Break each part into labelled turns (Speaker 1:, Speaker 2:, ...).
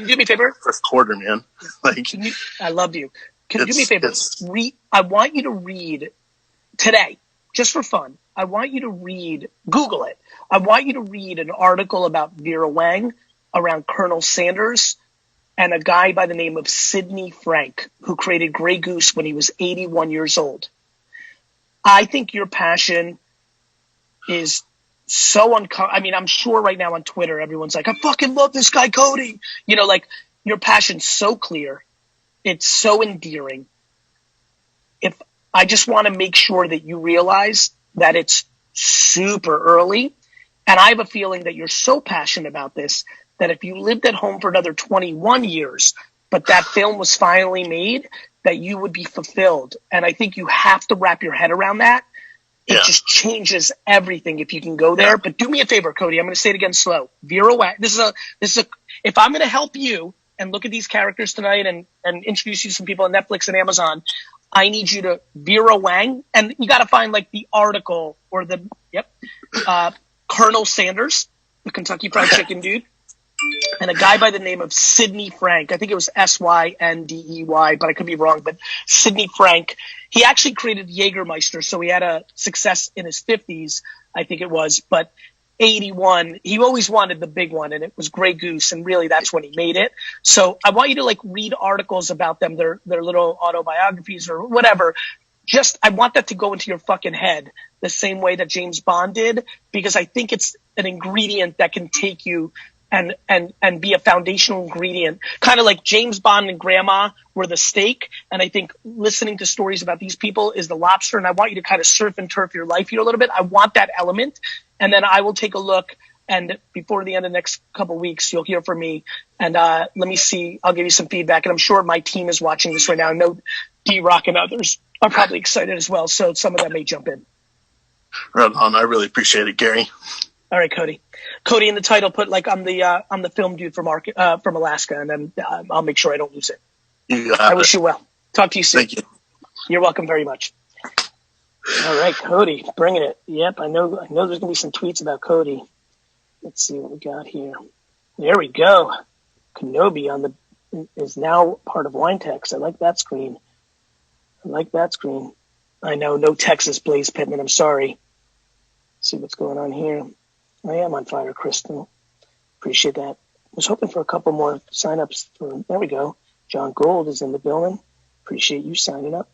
Speaker 1: you do me a favor?
Speaker 2: First quarter, man. Like,
Speaker 1: I love you. Can you do me a favor? I want you to read today, just for fun. I want you to Google it. I want you to read an article about Vera Wang around Colonel Sanders and a guy by the name of Sidney Frank, who created Grey Goose when he was 81 years old. I think your passion is so I mean, I'm sure right now on Twitter, everyone's like, I fucking love this guy, Cody. You know, like, your passion's so clear. It's so endearing. I just want to make sure that you realize that it's super early. And I have a feeling that you're so passionate about this that if you lived at home for another 21 years, but that film was finally made, that you would be fulfilled. And I think you have to wrap your head around that. It just changes everything if you can go there. But do me a favor, Cody. I'm going to say it again slow. Vera Wang. This is a. If I'm going to help you and look at these characters tonight and introduce you to some people on Netflix and Amazon, I need you to Vera Wang, and you got to find like the article or Colonel Sanders, the Kentucky Fried Chicken dude, and a guy by the name of Sidney Frank. I think it was Syndey, but I could be wrong. But Sidney Frank, he actually created Jägermeister, so he had a success in his 50s, I think it was. But 81, he always wanted the big one, and it was Grey Goose, and really that's when he made it. So I want you to like read articles about them, their little autobiographies or whatever. Just, I want that to go into your fucking head the same way that James Bond did, because I think it's an ingredient that can take you and be a foundational ingredient, kind of like James Bond and Grandma were the steak. And I think listening to stories about these people is the lobster. And I want you to kind of surf and turf your life here a little bit. I want that element. And then I will take a look. And before the end of the next couple of weeks, you'll hear from me. And let me see. I'll give you some feedback. And I'm sure my team is watching this right now. I know D-Rock and others are probably excited as well. So some of them may jump in.
Speaker 2: Right on. I really appreciate it, Gary.
Speaker 1: All right, Cody. Cody in the title, put like I'm the film dude from Alaska, and then I'll make sure I don't lose it. I wish you well. Talk to you soon.
Speaker 2: Thank you.
Speaker 1: You're welcome very much. All right, Cody, bringing it. Yep, I know there's gonna be some tweets about Cody. Let's see what we got here. There we go. Kenobi is now part of WineText. I like that screen. I know, no Texas, Blaze Pittman. I'm sorry. Let's see what's going on here. I am on fire, Crystal. Appreciate that. Was hoping for a couple more signups. There we go. John Gold is in the building. Appreciate you signing up.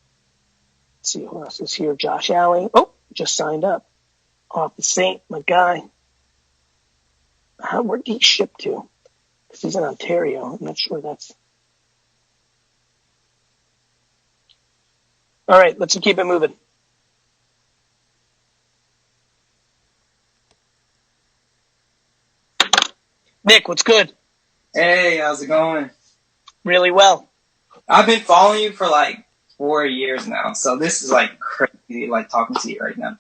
Speaker 1: Let's see who else is here. Josh Alley. Oh, just signed up. Off the Saint, my guy. Where did he ship to? Because he's in Ontario. I'm not sure that's. All right, let's keep it moving. Nick, what's good?
Speaker 3: Hey, how's it going?
Speaker 1: Really well.
Speaker 3: I've been following you for like 4 years now, so this is like crazy, like talking to you right now.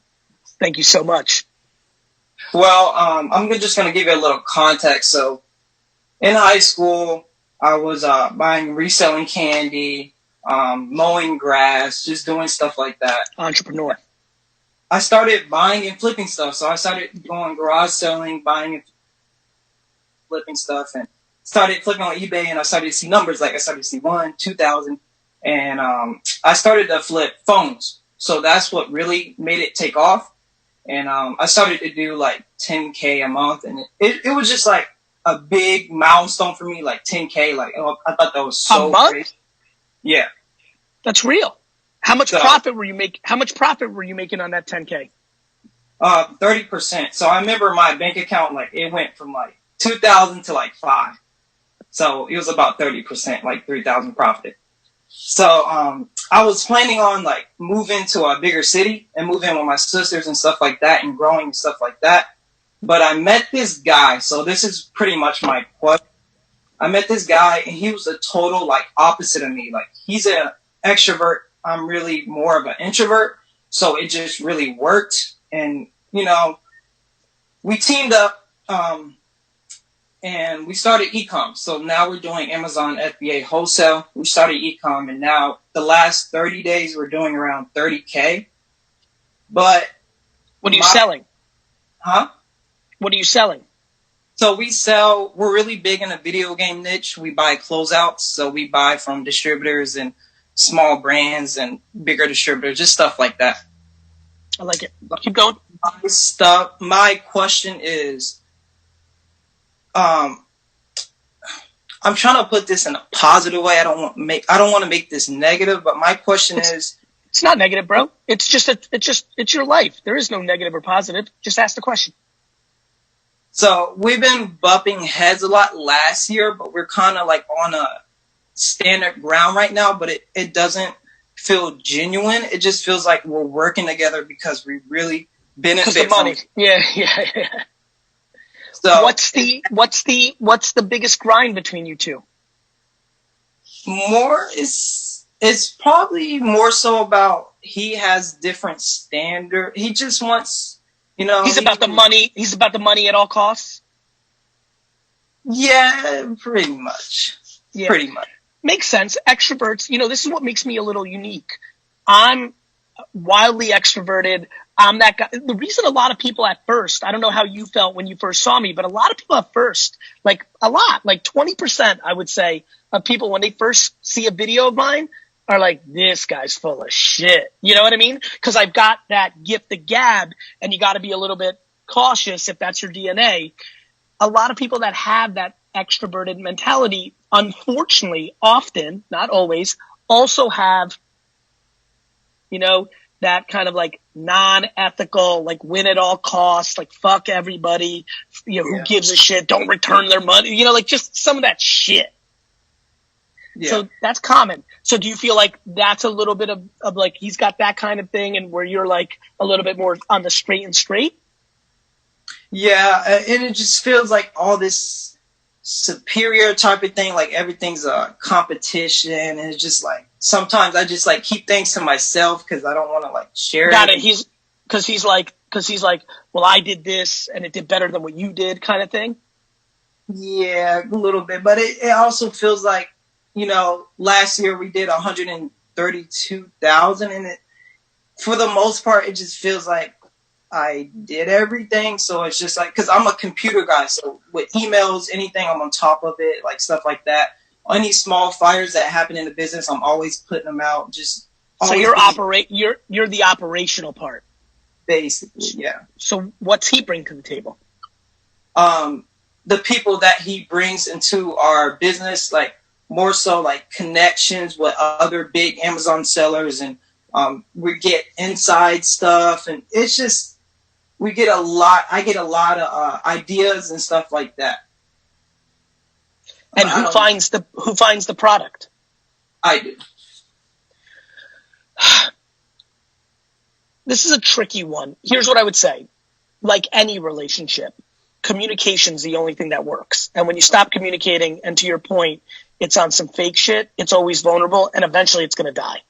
Speaker 1: Thank you so much.
Speaker 3: Well, I'm just going to give you a little context. So in high school, I was reselling candy, mowing grass, just doing stuff like that.
Speaker 1: Entrepreneur.
Speaker 3: I started buying and flipping stuff. So I started going garage selling, buying and flipping stuff, and started flipping on eBay, and I started to see numbers. Like I started to see 1, 2,000, and I started to flip phones. So that's what really made it take off. And I started to do like 10K a month, and it was just like a big milestone for me, like 10K. Like, I thought that was so
Speaker 1: a month?
Speaker 3: Great. Yeah,
Speaker 1: that's real. How much profit were you making? How much profit were you making on that 10K?
Speaker 3: 30%. So I remember my bank account, like it went from like 2,000 to like 5. So it was about 30%, like 3,000 profit. So I was planning on like moving to a bigger city and moving with my sisters and stuff like that and growing and stuff like that. But I met this guy. So this is pretty much my question. I met this guy, and he was a total like opposite of me. Like, he's an extrovert. I'm really more of an introvert. So it just really worked. And, you know, we teamed up, and we started e-com. So now we're doing Amazon FBA wholesale. We started e-com, and now the last 30 days we're doing around 30K. But
Speaker 1: what are you selling?
Speaker 3: Huh?
Speaker 1: What are you selling?
Speaker 3: So we're really big in a video game niche. We buy closeouts. So we buy from distributors and small brands and bigger distributors, just stuff like that.
Speaker 1: I like it. Keep going.
Speaker 3: My question is, I'm trying to put this in a positive way. I don't want to make this negative, but my question is,
Speaker 1: it's not negative, bro. It's your life. There is no negative or positive. Just ask the question.
Speaker 3: So we've been bumping heads a lot last year, but we're kind of like on a standard ground right now, but it doesn't feel genuine. It just feels like we're working together because we really benefit
Speaker 1: from money. Yeah. So what's the biggest grind between you two?
Speaker 3: It's probably more so about he has different standard. He just wants,
Speaker 1: he's about the money. He's about the money at all costs.
Speaker 3: Yeah, pretty much. Yeah. Pretty much.
Speaker 1: Makes sense. Extroverts, this is what makes me a little unique. I'm wildly extroverted. I'm that guy. The reason a lot of people at first, I don't know how you felt when you first saw me, but a lot of people at first, like 20%, I would say, of people when they first see a video of mine are like, this guy's full of shit. You know what I mean? Because I've got that gift of gab, and you got to be a little bit cautious if that's your DNA. A lot of people that have that extroverted mentality, unfortunately, often, not always, also have, that kind of like non-ethical, like win at all costs, like fuck everybody, who gives a shit, don't return their money, like just some of that shit. Yeah. So that's common. So do you feel like that's a little bit of like he's got that kind of thing, and where you're like a little bit more on the straight?
Speaker 3: Yeah, and it just feels like all this superior type of thing, like everything's a competition, and it's just like sometimes I just like keep things to myself because I don't want to like share.
Speaker 1: Got it. He's like, well, I did this and it did better than what you did, kind of thing.
Speaker 3: Yeah, a little bit, but it also feels like, last year we did 132,000, and for the most part, it just feels like I did everything. So it's just like, cause I'm a computer guy. So with emails, anything, I'm on top of it, like stuff like that. Any small fires that happen in the business, I'm always putting them out.
Speaker 1: So you're the operational part.
Speaker 3: Basically, yeah.
Speaker 1: So what's he bring to the table?
Speaker 3: The people that he brings into our business, like more so like connections with other big Amazon sellers, and we get inside stuff, and it's just, I get a lot of ideas and stuff like that.
Speaker 1: And who finds the product?
Speaker 3: I do.
Speaker 1: This is a tricky one. Here's what I would say. Like any relationship, communication's the only thing that works. And when you stop communicating, and to your point, it's on some fake shit, it's always vulnerable, and eventually it's going to die.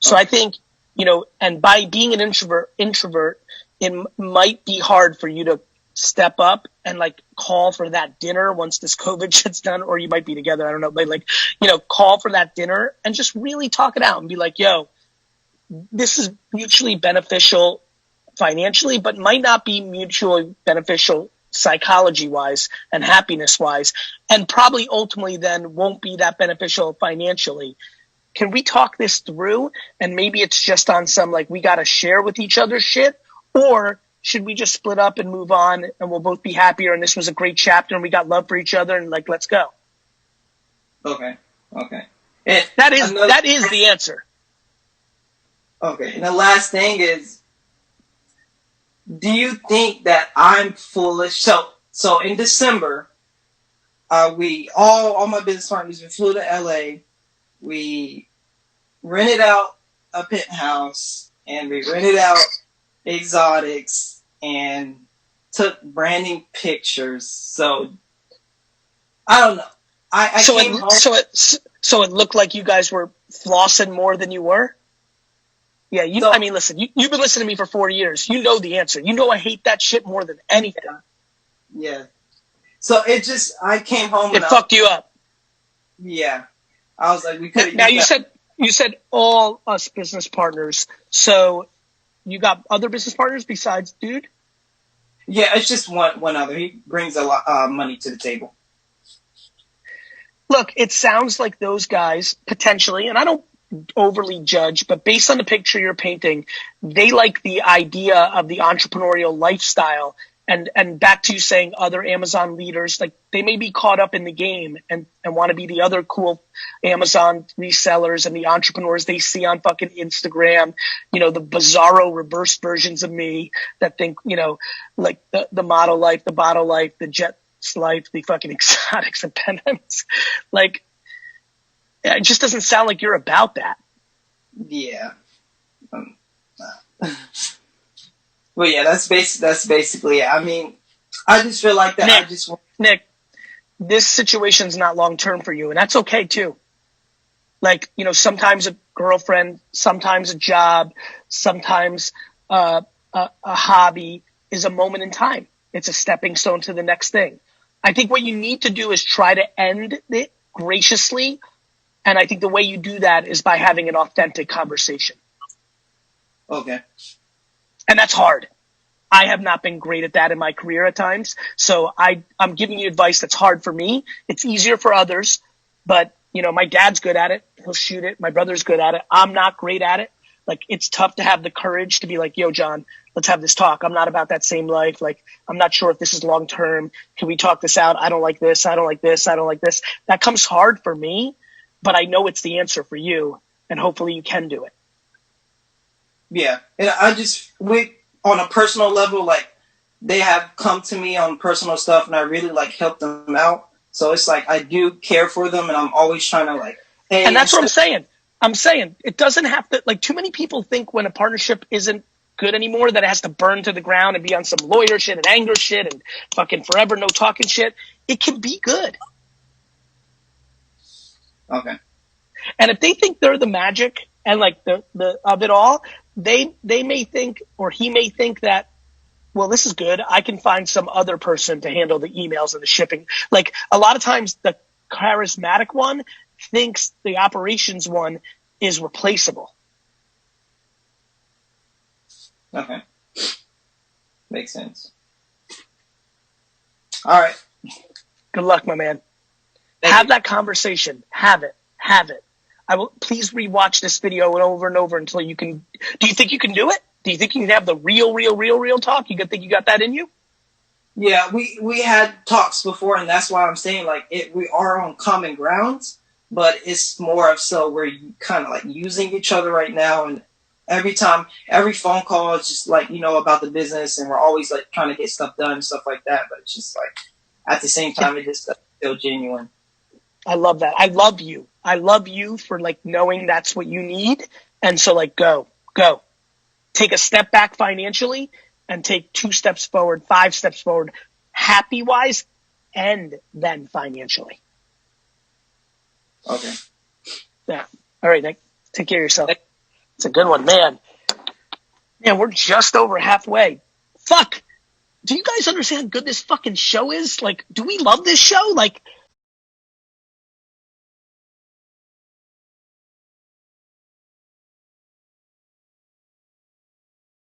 Speaker 1: So I think, and by being an introvert, it might be hard for you to step up and like call for that dinner once this COVID shit's done, or you might be together. I don't know, but like, call for that dinner and just really talk it out and be like, yo, this is mutually beneficial financially, but might not be mutually beneficial psychology wise and happiness wise, and probably ultimately then won't be that beneficial financially. Can we talk this through? And maybe it's just on some, like, we got to share with each other shit, or should we just split up and move on and we'll both be happier? And this was a great chapter and we got love for each other and like, let's go.
Speaker 3: Okay.
Speaker 1: That is the answer.
Speaker 3: Okay. And the last thing is, do you think that I'm foolish? So in December, all my business partners, we flew to LA. We rented out a penthouse and we rented out exotics and took branding pictures. So I don't know.
Speaker 1: So it looked like you guys were flossing more than you were. Yeah, listen, you've been listening to me for 4 years. You know the answer. You know I hate that shit more than anything.
Speaker 3: Yeah. So I came home.
Speaker 1: It fucked you up.
Speaker 3: Yeah. I was like, we could.
Speaker 1: Now you said all us business partners. So you got other business partners besides dude?
Speaker 3: Yeah, it's just one other. He brings a lot money to the table.
Speaker 1: Look, it sounds like those guys potentially, and I don't overly judge, but based on the picture you're painting, they like the idea of the entrepreneurial lifestyle. And back to you saying other Amazon leaders, like they may be caught up in the game and want to be the other cool Amazon resellers and the entrepreneurs they see on fucking Instagram, you know, the bizarro reverse versions of me that think, you know, like the model life, the bottle life, the jet life, the fucking exotics and pendants. Like, it just doesn't sound like you're about that.
Speaker 3: Yeah. But yeah, that's basically it. I mean, I just feel like that.
Speaker 1: Nick, this situation's not long term for you, and that's okay too. Like, you know, sometimes a girlfriend, sometimes a job, sometimes a hobby is a moment in time. It's a stepping stone to the next thing. I think what you need to do is try to end it graciously. And I think the way you do that is by having an authentic conversation.
Speaker 3: Okay.
Speaker 1: And that's hard. I have not been great at that in my career at times. So I'm giving you advice that's hard for me. It's easier for others. But, you know, my dad's good at it. He'll shoot it. My brother's good at it. I'm not great at it. Like, it's tough to have the courage to be like, yo, John, let's have this talk. I'm not about that same life. Like, I'm not sure if this is long term. Can we talk this out? I don't like this. I don't like this. I don't like this. That comes hard for me, but I know it's the answer for you. And hopefully you can do it.
Speaker 3: Yeah. And on a personal level, like, they have come to me on personal stuff and I really like help them out. So it's like, I do care for them and I'm always trying to like, hey.
Speaker 1: And that's what I'm saying. I'm saying it doesn't have to, like, too many people think when a partnership isn't good anymore that it has to burn to the ground and be on some lawyer shit and anger shit and fucking forever no talking shit. It can be good.
Speaker 3: Okay.
Speaker 1: And if they think they're the magic and like the of it all, they may think, or he may think that, well, this is good. I can find some other person to handle the emails and the shipping. Like, a lot of times the charismatic one thinks the operations one is replaceable.
Speaker 3: Okay. Makes sense. All right.
Speaker 1: Good luck, my man. Have that conversation. Have it. I will please rewatch this video over and over until you can. Do you think you can do it? Do you think you can have the real talk? You think you got that in you?
Speaker 3: Yeah, we had talks before, and that's why I'm saying like we are on common grounds, but it's more of so we're kind of like using each other right now, and every phone call is just like, you know, about the business, and we're always like trying to get stuff done and stuff like that. But it's just like at the same time, it just doesn't feel genuine.
Speaker 1: I love that. I love you for like knowing that's what you need, and so like go. Take a step back financially and take 2 steps forward, 5 steps forward, happy wise, and then financially.
Speaker 3: Okay.
Speaker 1: Yeah. All right, Nick. Take care of yourself. It's a good one, man. Man, we're just over halfway. Fuck. Do you guys understand how good this fucking show is? Like, do we love this show? Like,